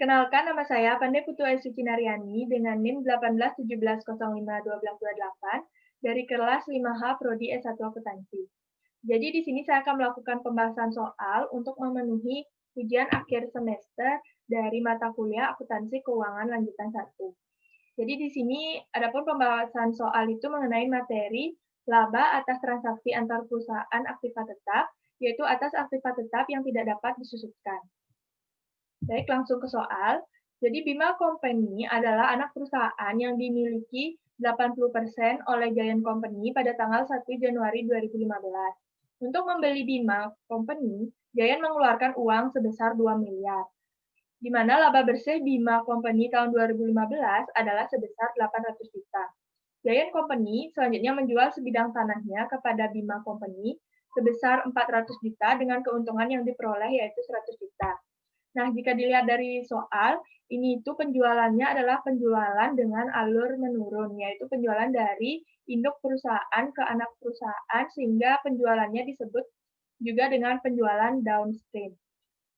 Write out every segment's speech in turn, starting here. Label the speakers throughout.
Speaker 1: Perkenalkan, nama saya Pandai Putu Aisuci Naryani dengan NIM 1817051228 dari kelas 5H Prodi S1 Akuntansi. Jadi di sini saya akan melakukan pembahasan soal untuk memenuhi ujian akhir semester dari mata kuliah Akuntansi Keuangan Lanjutan 1. Jadi di sini adapun pembahasan soal itu mengenai materi laba atas transaksi antar perusahaan aktiva tetap, yaitu atas aktiva tetap yang tidak dapat disusutkan. Baik, langsung ke soal. Jadi Bima Company adalah anak perusahaan yang dimiliki 80% oleh Giant Company pada tanggal 1 Januari 2015. Untuk membeli Bima Company, Giant mengeluarkan uang sebesar 2 miliar, di mana laba bersih Bima Company tahun 2015 adalah sebesar 800 juta. Giant Company selanjutnya menjual sebidang tanahnya kepada Bima Company sebesar 400 juta dengan keuntungan yang diperoleh yaitu 100 juta. Nah, jika dilihat dari soal, ini itu penjualannya adalah penjualan dengan alur menurun, yaitu penjualan dari induk perusahaan ke anak perusahaan, sehingga penjualannya disebut juga dengan penjualan downstream.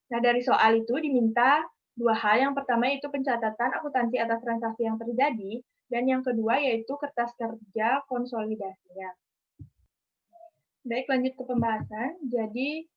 Speaker 1: Nah, dari soal itu diminta dua hal. Yang pertama yaitu pencatatan akuntansi atas transaksi yang terjadi, dan yang kedua yaitu kertas kerja konsolidasinya. Baik, lanjut ke pembahasan. Jadi,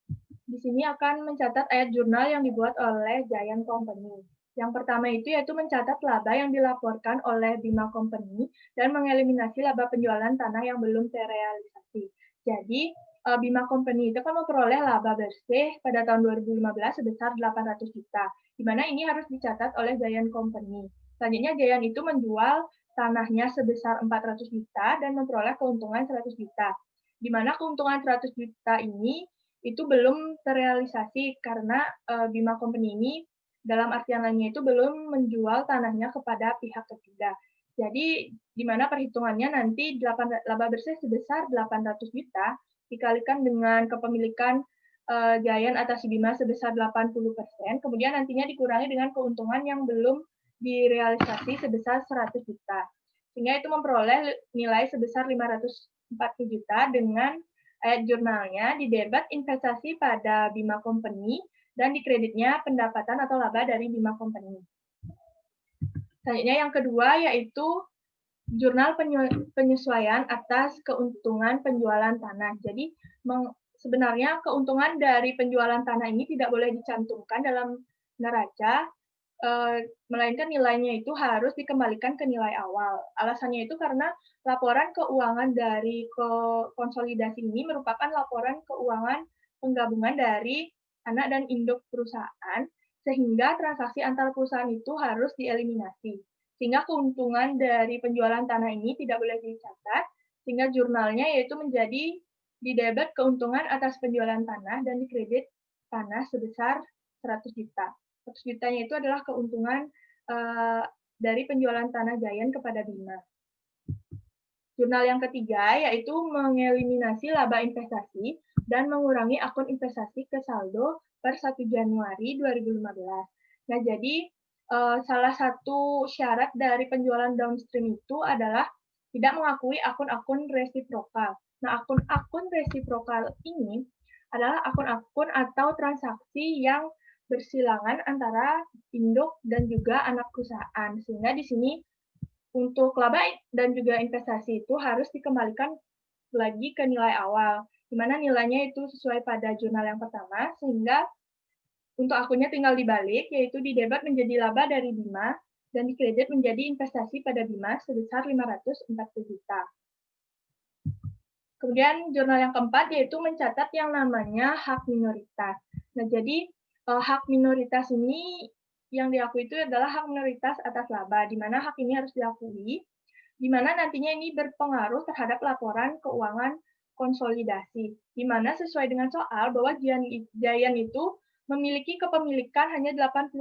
Speaker 1: di sini akan mencatat ayat jurnal yang dibuat oleh Giant Company. Yang pertama itu yaitu mencatat laba yang dilaporkan oleh Bima Company dan mengeliminasi laba penjualan tanah yang belum terrealisasi. Jadi, Bima Company itu kan memperoleh laba bersih pada tahun 2015 sebesar 800 juta, di mana ini harus dicatat oleh Giant Company. Selanjutnya, Giant itu menjual tanahnya sebesar 400 juta dan memperoleh keuntungan 100 juta, di mana keuntungan 100 juta ini itu belum terrealisasi karena Bima Company ini dalam artian lainnya itu belum menjual tanahnya kepada pihak ketiga. Jadi di mana perhitungannya nanti laba bersih sebesar 800 juta dikalikan dengan kepemilikan Giant atas Bima sebesar 80%, kemudian nantinya dikurangi dengan keuntungan yang belum direalisasi sebesar 100 juta. Sehingga itu memperoleh nilai sebesar 540 juta dengan ayat jurnalnya di debit investasi pada Bima Company dan di kreditnya pendapatan atau laba dari Bima Company. Selanjutnya yang kedua yaitu jurnal penyesuaian atas keuntungan penjualan tanah. Jadi sebenarnya keuntungan dari penjualan tanah ini tidak boleh dicantumkan dalam neraca, melainkan nilainya itu harus dikembalikan ke nilai awal. Alasannya itu karena laporan keuangan dari konsolidasi ini merupakan laporan keuangan penggabungan dari anak dan induk perusahaan, sehingga transaksi antar perusahaan itu harus dieliminasi. Sehingga keuntungan dari penjualan tanah ini tidak boleh dicatat, sehingga jurnalnya yaitu menjadi di debit keuntungan atas penjualan tanah dan di kredit tanah sebesar 100 juta. 100 jutanya itu adalah keuntungan dari penjualan tanah Giant kepada Bima. Jurnal yang ketiga yaitu mengeliminasi laba investasi dan mengurangi akun investasi ke saldo per 1 Januari 2015. Nah, jadi salah satu syarat dari penjualan downstream itu adalah tidak mengakui akun-akun resiprokal. Nah, akun-akun resiprokal ini adalah akun-akun atau transaksi yang bersilangan antara induk dan juga anak perusahaan. Sehingga di sini untuk laba dan juga investasi itu harus dikembalikan lagi ke nilai awal, di mana nilainya itu sesuai pada jurnal yang pertama, sehingga untuk akunnya tinggal dibalik, yaitu di debit menjadi laba dari Bima, dan di kredit menjadi investasi pada Bima sebesar 540 juta. Kemudian jurnal yang keempat yaitu mencatat yang namanya hak minoritas. Nah, jadi hak minoritas ini yang diakui itu adalah hak minoritas atas laba, di mana hak ini harus diakui, di mana nantinya ini berpengaruh terhadap laporan keuangan konsolidasi, di mana sesuai dengan soal bahwa Giant itu memiliki kepemilikan hanya 80%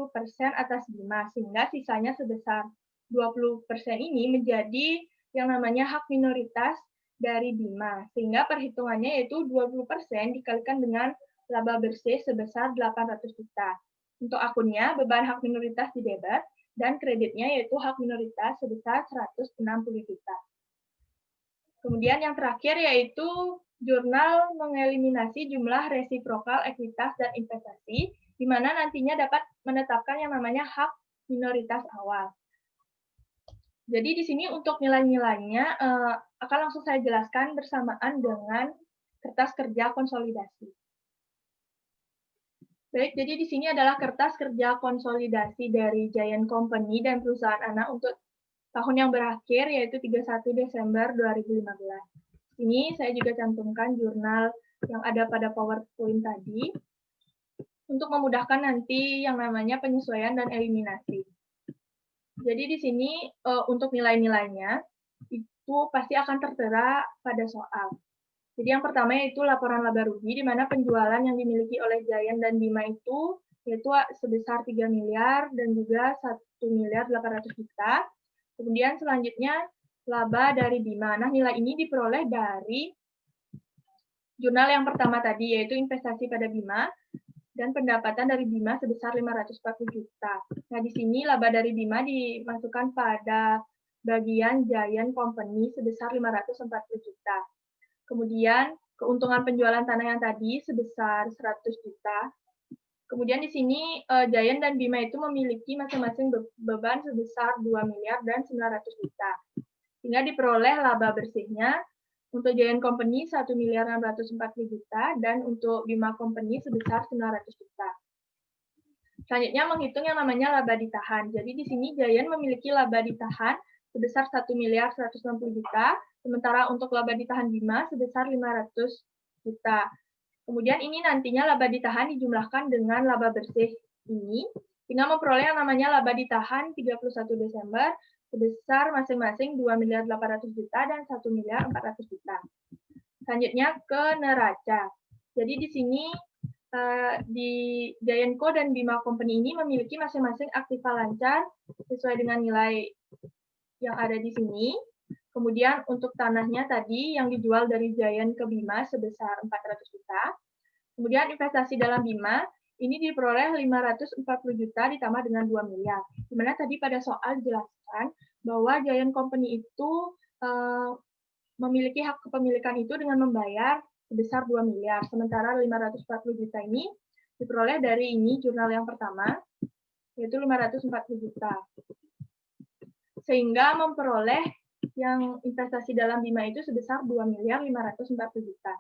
Speaker 1: atas Bima, sehingga sisanya sebesar 20% ini menjadi yang namanya hak minoritas dari Bima, sehingga perhitungannya yaitu 20% dikalikan dengan laba bersih sebesar 800 juta. Untuk akunnya, beban hak minoritas di debit, dan kreditnya yaitu hak minoritas sebesar 160 juta. Kemudian yang terakhir yaitu jurnal mengeliminasi jumlah resiprokal ekuitas dan investasi, di mana nantinya dapat menetapkan yang namanya hak minoritas awal. Jadi di sini untuk nilai-nilainya akan langsung saya jelaskan bersamaan dengan kertas kerja konsolidasi. Baik, jadi di sini adalah kertas kerja konsolidasi dari Giant Company dan perusahaan anak untuk tahun yang berakhir, yaitu 31 Desember 2015. Ini saya juga cantumkan jurnal yang ada pada PowerPoint tadi, untuk memudahkan nanti yang namanya penyesuaian dan eliminasi. Jadi di sini untuk nilai-nilainya, itu pasti akan tertera pada soal. Jadi yang pertama yaitu laporan laba rugi, di mana penjualan yang dimiliki oleh Giant dan Bima itu yaitu sebesar 3 miliar dan juga 1 miliar 800 juta. Kemudian selanjutnya laba dari Bima. Nah, nilai ini diperoleh dari jurnal yang pertama tadi, yaitu investasi pada Bima, dan pendapatan dari Bima sebesar 540 juta. Nah, di sini laba dari Bima dimasukkan pada bagian Giant Company sebesar 540 juta. Kemudian keuntungan penjualan tanah yang tadi sebesar 100 juta. Kemudian di sini Giant dan Bima itu memiliki masing-masing beban sebesar 2 miliar dan 900 juta. Sehingga diperoleh laba bersihnya untuk Giant Company 1 miliar 640 juta dan untuk Bima Company sebesar 900 juta. Selanjutnya menghitung yang namanya laba ditahan. Jadi di sini Giant memiliki laba ditahan sebesar 1 miliar 160 juta, sementara untuk laba ditahan Bima sebesar 500 juta. Kemudian ini nantinya laba ditahan dijumlahkan dengan laba bersih ini, sehingga memperoleh yang namanya laba ditahan 31 Desember sebesar masing-masing 2 miliar 800 juta dan 1 miliar 400 juta. Selanjutnya ke neraca. Jadi di sini di Giant Co dan Bima Company ini memiliki masing-masing aktiva lancar sesuai dengan nilai yang ada di sini. Kemudian untuk tanahnya tadi yang dijual dari Giant ke Bima sebesar 400 juta. Kemudian investasi dalam Bima ini diperoleh 540 juta ditambah dengan 2 miliar. Dimana tadi pada soal dijelaskan bahwa Giant Company itu memiliki hak kepemilikan itu dengan membayar sebesar 2 miliar. Sementara 540 juta ini diperoleh dari ini jurnal yang pertama, yaitu 540 juta. Sehingga memperoleh yang investasi dalam Bima itu sebesar 2 miliar 540 juta.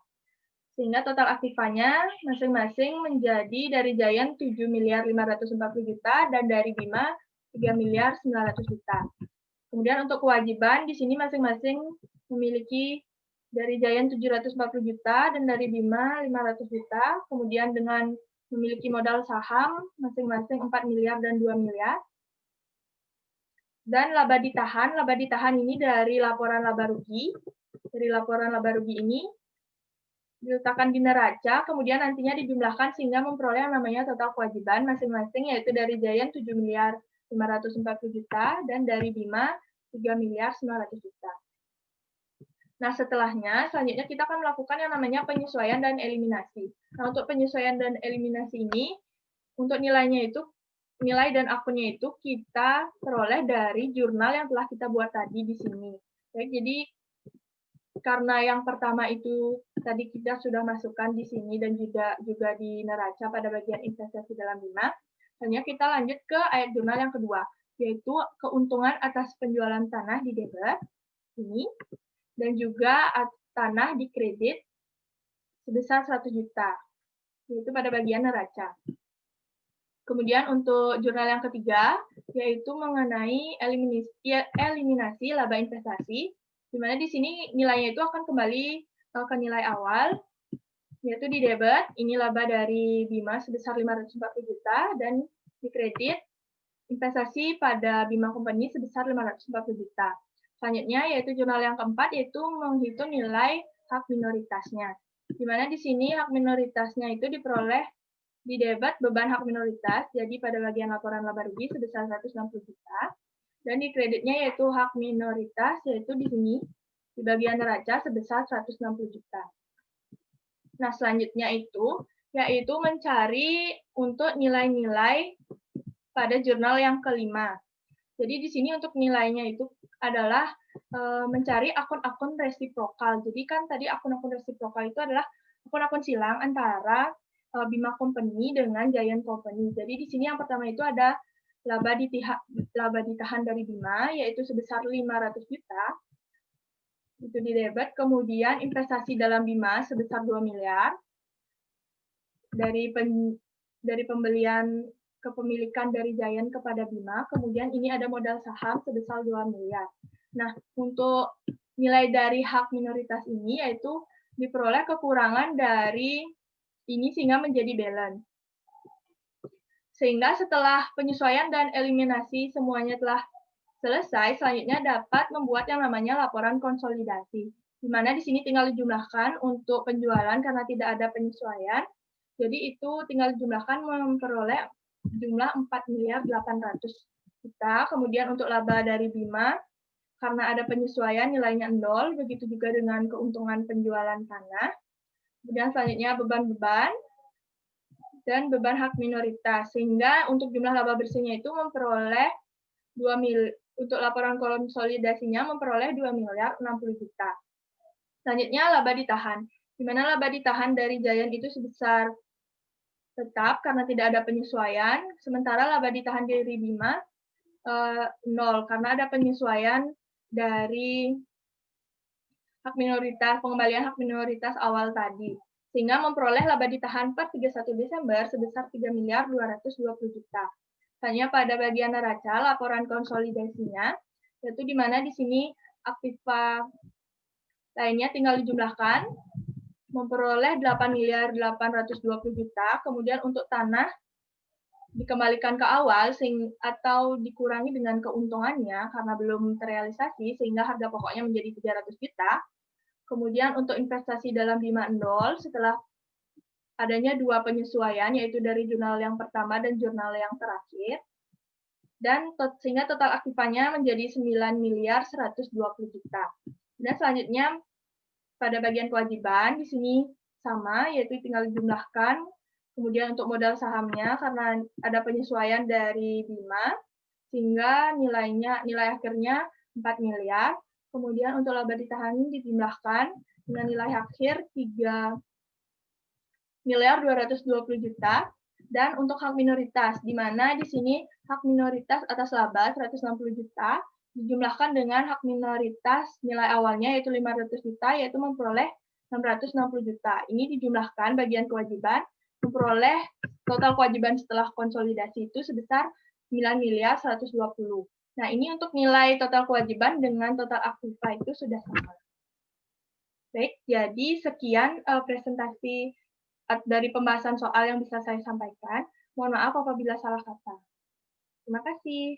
Speaker 1: Sehingga total aktifanya masing-masing menjadi dari Giant 7 miliar 540 juta dan dari Bima 3 miliar 900 juta. Kemudian untuk kewajiban di sini masing-masing memiliki dari Giant 740 juta dan dari Bima 500 juta. Kemudian dengan memiliki modal saham masing-masing 4 miliar dan 2 miliar. Dan laba ditahan ini dari laporan laba rugi. Dari laporan laba rugi ini diletakkan di neraca, kemudian nantinya dijumlahkan sehingga memperoleh yang namanya total kewajiban masing-masing, yaitu dari Giant 7 miliar 540 juta dan dari Bima 3 miliar 900 juta. Nah, selanjutnya kita akan melakukan yang namanya penyesuaian dan eliminasi. Nah, untuk penyesuaian dan eliminasi ini, untuk nilainya itu, nilai dan akunnya itu kita peroleh dari jurnal yang telah kita buat tadi di sini. Baik, jadi karena yang pertama itu tadi kita sudah masukkan di sini dan juga di neraca pada bagian investasi dalam Bima, selanjutnya kita lanjut ke ayat jurnal yang kedua, yaitu keuntungan atas penjualan tanah di debit ini dan juga tanah di kredit sebesar 100 juta, yaitu pada bagian neraca. Kemudian untuk jurnal yang ketiga, yaitu mengenai eliminasi laba investasi, di mana di sini nilainya itu akan kembali ke nilai awal, yaitu di debit, ini laba dari Bima sebesar 540 juta, dan di kredit, investasi pada Bima Company sebesar 540 juta. Selanjutnya, yaitu jurnal yang keempat, yaitu menghitung nilai hak minoritasnya. Di mana di sini hak minoritasnya itu diperoleh di debit beban hak minoritas, jadi pada bagian laporan laba rugi sebesar 160 juta, dan di kreditnya yaitu hak minoritas, yaitu di sini, di bagian neraca sebesar 160 juta. Nah, selanjutnya itu, yaitu mencari untuk nilai-nilai pada jurnal yang kelima. Jadi di sini untuk nilainya itu adalah mencari akun-akun resiprokal. Jadi kan tadi akun-akun resiprokal itu adalah akun-akun silang antara Bima Company dengan Giant Company. Jadi di sini yang pertama itu ada laba ditahan dari Bima, yaitu sebesar 500 juta, itu di debit. Kemudian investasi dalam Bima sebesar 2 miliar, dari pembelian kepemilikan dari Giant kepada Bima, kemudian ini ada modal saham sebesar 2 miliar. Nah, untuk nilai dari hak minoritas ini yaitu diperoleh kekurangan dari ini sehingga menjadi balance. Sehingga setelah penyesuaian dan eliminasi semuanya telah selesai, selanjutnya dapat membuat yang namanya laporan konsolidasi. Di mana di sini tinggal dijumlahkan untuk penjualan karena tidak ada penyesuaian. Jadi itu tinggal dijumlahkan memperoleh jumlah 4 miliar 800 juta. Kemudian untuk laba dari Bima, karena ada penyesuaian nilainya 0, begitu juga dengan keuntungan penjualan tanah. Kemudian selanjutnya beban-beban dan beban hak minoritas. Sehingga untuk jumlah laba bersihnya itu memperoleh 2 untuk laporan konsolidasinya memperoleh 2 miliar 60 juta. Selanjutnya laba ditahan. Di mana laba ditahan dari Giant itu sebesar tetap karena tidak ada penyesuaian, sementara laba ditahan dari Bima 0 karena ada penyesuaian dari hak minoritas, pengembalian hak minoritas awal tadi. Sehingga memperoleh laba ditahan per 31 Desember sebesar 3 miliar 220 juta. Hanya pada bagian neraca, laporan konsolidasinya, yaitu di mana di sini aktiva lainnya tinggal dijumlahkan, memperoleh 8 miliar 820 juta, kemudian untuk tanah dikembalikan ke awal atau dikurangi dengan keuntungannya karena belum terrealisasi, sehingga harga pokoknya menjadi 300 juta. Kemudian untuk investasi dalam Bima 0, setelah adanya 2 penyesuaian, yaitu dari jurnal yang pertama dan jurnal yang terakhir, dan sehingga total aktifanya menjadi 9 miliar 120 juta. Dan selanjutnya, pada bagian kewajiban, di sini sama, yaitu tinggal dijumlahkan. Kemudian untuk modal sahamnya, karena ada penyesuaian dari Bima, sehingga nilai akhirnya 4 miliar. Kemudian untuk laba ditahan dijumlahkan dengan nilai akhir 3 miliar 220 juta. Dan untuk hak minoritas, di mana di sini hak minoritas atas laba 160 juta dijumlahkan dengan hak minoritas nilai awalnya yaitu 500 juta, yaitu memperoleh 660 juta. Ini dijumlahkan bagian kewajiban, memperoleh total kewajiban setelah konsolidasi itu sebesar 9 miliar 120. Nah, ini untuk nilai total kewajiban dengan total aktiva itu sudah sama. Baik, jadi sekian presentasi dari pembahasan soal yang bisa saya sampaikan. Mohon maaf apabila salah kata. Terima kasih.